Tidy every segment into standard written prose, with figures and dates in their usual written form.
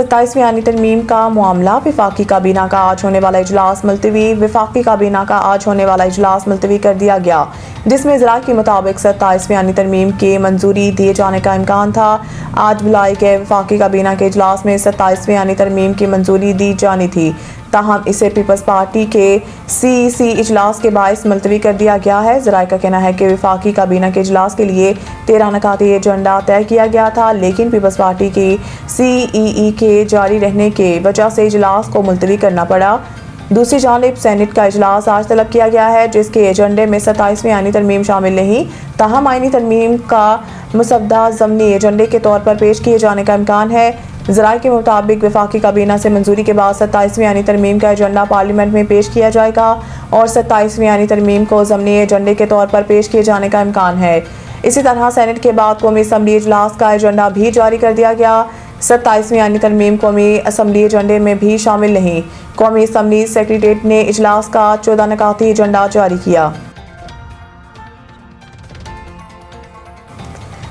27वीं आईनी तरमीम का मामला। वफाकी काबीना का आज होने वाला इजलास मुलतवी। वफाकी काबीना का आज होने वाला इजलास मुलतवी कर दिया गया, जिसमें ज़रा के मुताबिक 27वीं आईनी तरमीम की मंजूरी दिए जाने का इम्कान था। आज बुलाए गए वफाकी काबीना के इजलास में 27वीं आईनी तरमीम की मंजूरी दी जानी थी, ताहम इसे पीपल्स पार्टी के CEC इजलास के बायस मुलतवी कर दिया गया है। ज़राए का कहना है कि वफाकी काबीना के इजलास के लिए 13 नकाती एजेंडा तय किया गया था, लेकिन पीपल्स पार्टी की CEE के जारी रहने के वजह से इजलास को मुलतवी करना पड़ा। दूसरी जानिब सेनेट का इजलास आज तलब किया गया है, जिसके एजेंडे में 27वीं आईनी तरमीम शामिल नहीं, ताहम आईनी तरमीम का मुसद्दा ज़मनी एजेंडे के तौर पर पेश किए जाने का इम्कान है। ज़राए के मुताबिक वफाकी काबीना से मंजूरी के बाद 27वीं आईनी तरमीम का एजेंडा पार्लियामेंट में पेश किया जाएगा और 27वीं आईनी तरमीम को ज़मनी एजेंडे के तौर पर पेश किए जाने का इम्कान है। इसी तरह सेनेट के बाद कौमी असम्बली इजलास का एजेंडा भी जारी कर दिया गया। 27वीं आईनी तरमीम कौमी असम्बली एजेंडे में भी शामिल नहीं। कौमी असम्बली सेक्रेटेरिएट ने इजलास का 14 नकाती एजेंडा जारी किया।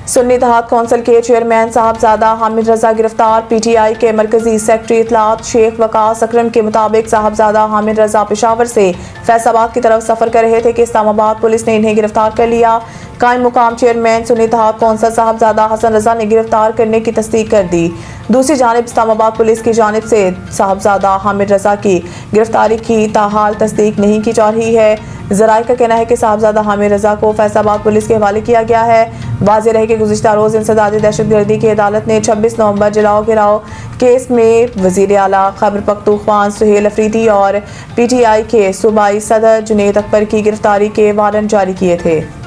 सुन्नी इत्तेहाद कौंसिल के चेयरमैन साहबजादा हामिद रजा गिरफ्तार। PTI के मरकजी सेक्रेटरी इत्तलात शेख वकास अकरम के मुताबिक साहबजादा हामिद रजा पेशावर से फैसलाबाद की तरफ सफर कर रहे थे कि इस्लामाबाद पुलिस ने इन्हें गिरफ्तार कर लिया। कायम मुकाम चेयरमैन सुन्नी इत्तेहाद कौंसिल साहबजादा हसन रजा ने गिरफ्तार करने की तस्दीक कर दी। दूसरी जानिब इस्लामाबाद पुलिस की जानिब से साहबजादा हामिद रजा की गिरफ्तारी की ताहाल तस्दीक नहीं की जा रही है। ज़राए का कहना है कि साहबजादा हामिद रजा को फैसलाबाद पुलिस के हवाले किया गया है। वाज़ेह रहे कि गुज़िश्ता रोज़ इंसदादी दहशतगर्दी की अदालत ने 26 नवंबर जलाओ गिराओ केस में वज़ीर आला खैबर पख्तूनख्वा सुहेल अफरीदी और PTI के सूबाई सदर जुनैद अकबर की गिरफ्तारी के वारंट जारी किए थे।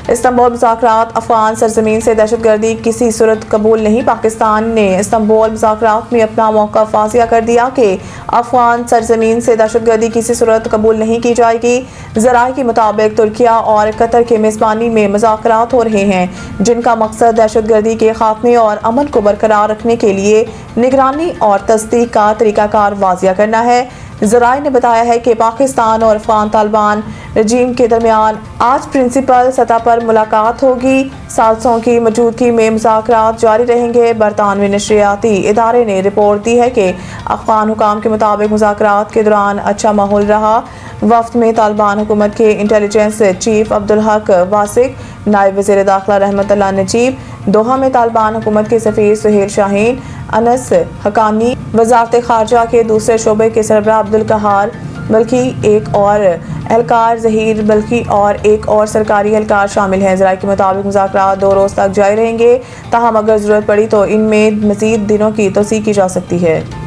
इस्तांबुल मुज़ाकरात। अफगान सरजमीन से दहशतगर्दी किसी सूरत कबूल नहीं। पाकिस्तान ने इस्तांबुल मुज़ाकरात में अपना मौक़िफ़ वाज़ेह कर दिया कि अफगान सरजमीन से दहशतगर्दी किसी सूरत कबूल नहीं की जाएगी। ज़राए के मुताबिक तुर्किया और कतर के मेज़बानी में मुज़ाकरात हो रहे हैं, जिनका मकसद दहशतगर्दी के खात्मे और अमन को बरकरार रखने के लिए निगरानी और तस्दीक का तरीक़ाकार वाज़ेह करना है। ज़राए ने बताया है कि पाकिस्तान और अफगान तालिबान रजीम के दरमियान आज प्रिंसिपल सतह पर मुलाकात होगी। साजिशों की मौजूदगी में मुज़ाकरात जारी रहेंगे। बरतानवी नशरियाती इदारे ने रिपोर्ट दी है कि अफगान हुकाम के मुताबिक मुज़ाकरात के दौरान अच्छा माहौल रहा। वफ्द में तालिबान हुकूमत के इंटेलिजेंस चीफ अब्दुल हक वासिक, नायब वज़ीर दाखिला रहमतुल्लाह नजीब, दोहा में तालिबान हुकूमत के सफ़ीर सुहेल शाहीन, अनस हकानी, वज़ारत ख़ारजा के दूसरे शोबे के सरबराह अब्दुल कहार बल्कि एक और एहलकार ज़हीर बल्कि और एक और सरकारी एहलकार शामिल हैं। ज़राए के मुताबिक मुज़ाकरात 2 रोज़ तक जारी रहेंगे, ताहम अगर ज़रूरत पड़ी तो इनमें मज़ीद दिनों की तोसी की जा सकती है।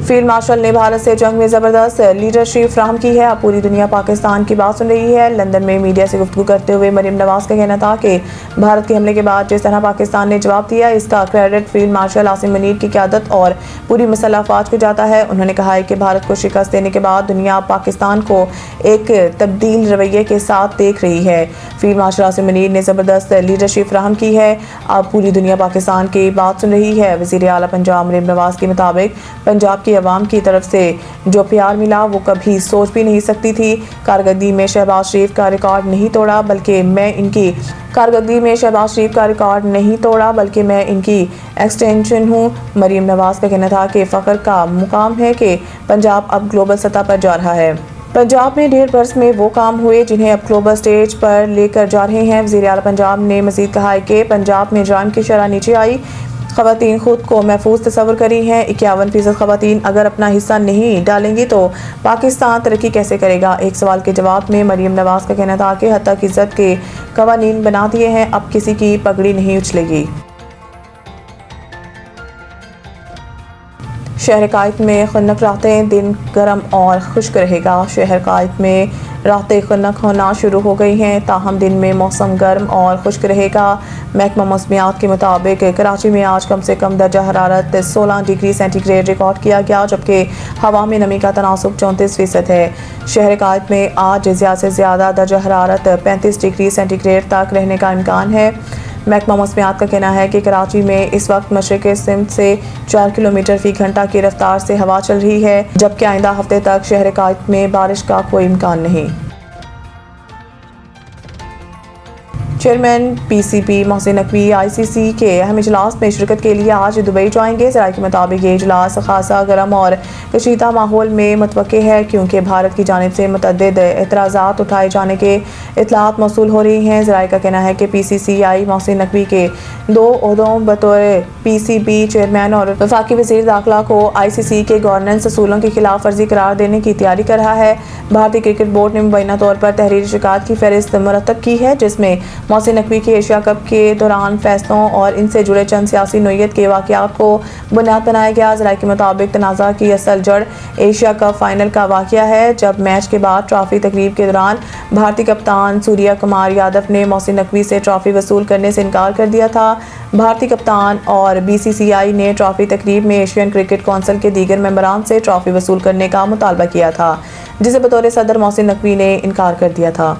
फील्ड मार्शल ने भारत से जंग में ज़बरदस्त लीडरशिप फ्राहम की है। अब पूरी दुनिया पाकिस्तान की बात सुन रही है। लंदन में मीडिया से गुफ्तगू करते हुए मरीम नवाज का कहना था कि भारत के हमले के बाद जिस तरह पाकिस्तान ने जवाब दिया, इसका credit field marshal Asim Munir की क़यादत और पूरी मुसल्लह अफ़वाज को जाता है। उन्होंने कहा है कि भारत को शिकस्त देने के बाद दुनिया पाकिस्तान को एक तब्दील रवैये के साथ देख रही है। फील्ड मार्शल आसिम मुनीर ने ज़बरदस्त लीडरशिप फ्राहम की है। अब पूरी दुनिया पाकिस्तान की बात सुन रही है। वज़ीर आला पंजाब मरीम नवाज के मुताबिक पंजाब की अवाम की तरफ से जो प्यार मिला वो कभी सोच भी नहीं सकती थी। कारकर्दगी में शहबाज शरीफ का रिकॉर्ड नहीं तोड़ा बल्कि मैं इनकी एक्सटेंशन हूँ। मरीम नवाज का कहना था कि फ़ख्र का मुकाम है कि पंजाब अब ग्लोबल सतह पर जा रहा है। पंजाब में 1.5 बरस में वो काम हुए जिन्हें अब ग्लोबल स्टेज पर लेकर जा रहे हैं। वज़ीर आला पंजाब ने मज़ीद कहा है कि पंजाब में जराइम की शरह नीचे आई। ख़वातीन खुद को महफूज तस्वर करी हैं। 51% ख़वातीन अगर अपना हिस्सा नहीं डालेंगी तो पाकिस्तान तरक्की कैसे करेगा। एक सवाल के जवाब में मरीम नवाज का कहना था कि हद तक इज़्ज़त के क़वानीन बना दिए हैं, अब किसी की पगड़ी नहीं उछलेगी। शहर कायद में खुन्नक रातें, दिन गर्म और खुश्क रहेगा। शहर कायद में रातें खुन्नक होना शुरू हो गई हैं, ताहम दिन में मौसम गर्म और खुश्क रहेगा। महकमा मौसमियात के मुताबिक कराची में आज कम से कम दर्जा हरारत 16 डिग्री सेंटीग्रेड रिकॉर्ड किया गया, जबकि हवा में नमी का तनासुब 34% है। शहर कायद में आज ज़्यादा से ज़्यादा दर्जा हरारत 35 डिग्री सेंटीग्रेड तक रहने का इम्कान है। महकमा मौसमियात का कहना है कि कराची में इस वक्त मशरिक़ी सिमत से 4 किलोमीटर फ़ी घंटा की रफ्तार से हवा चल रही है, जबकि आइंदा हफ्ते तक शहर कायद में बारिश का कोई इम्कान नहीं। Chairman PCB Mohsin Naqvi ICC के अहम इजलास में शिरकत के लिए आज दुबई जाएंगे। ज़राए के मुताबिक ये इजलास खासा गर्म और कशीदा माहौल में मुतवक्के है, क्योंकि भारत की जानिब से मुतअद्दिद एतराज़ात उठाए जाने के इतलात मौसूल हो रही हैं। ज़राए का कहना है कि पीसीसीआई मोहसिन नकवी के 2 ओहदों बतौर पीसीबी चेयरमैन और वफाकी वज़ीर दाखिला को आईसीसी के गवर्नेंस असूलों की खिलाफ वर्जी करार देने की तैयारी कर रहा है। भारतीय क्रिकेट बोर्ड ने मुबैना तौर पर तहरीरी शिकायत की फहरिस्त मुरतब की है, जिसमें मोहसिन नकवी के एशिया कप के दौरान फैसलों और इनसे जुड़े चंद सियासी नोयत के वाक़यात को बुनियाद बनाया गया। ज़राए के मुताबिक तनाज़ा की असल जड़ एशिया कप फाइनल का वाक़या है, जब मैच के बाद ट्रॉफी तकरीब के दौरान भारतीय कप्तान सूर्या कुमार यादव ने मोहसिन नकवी से ट्रॉफी वसूल करने से इनकार कर दिया था। भारतीय कप्तान और बीसीसीआई ने ट्रॉफी तकरीब में एशियन क्रिकेट कौंसिल के दीगर मेंबरान से ट्रॉफी वसूल करने का मुतालबा किया था, जिसे बतौर सदर मोहसिन नकवी ने इनकार कर दिया था।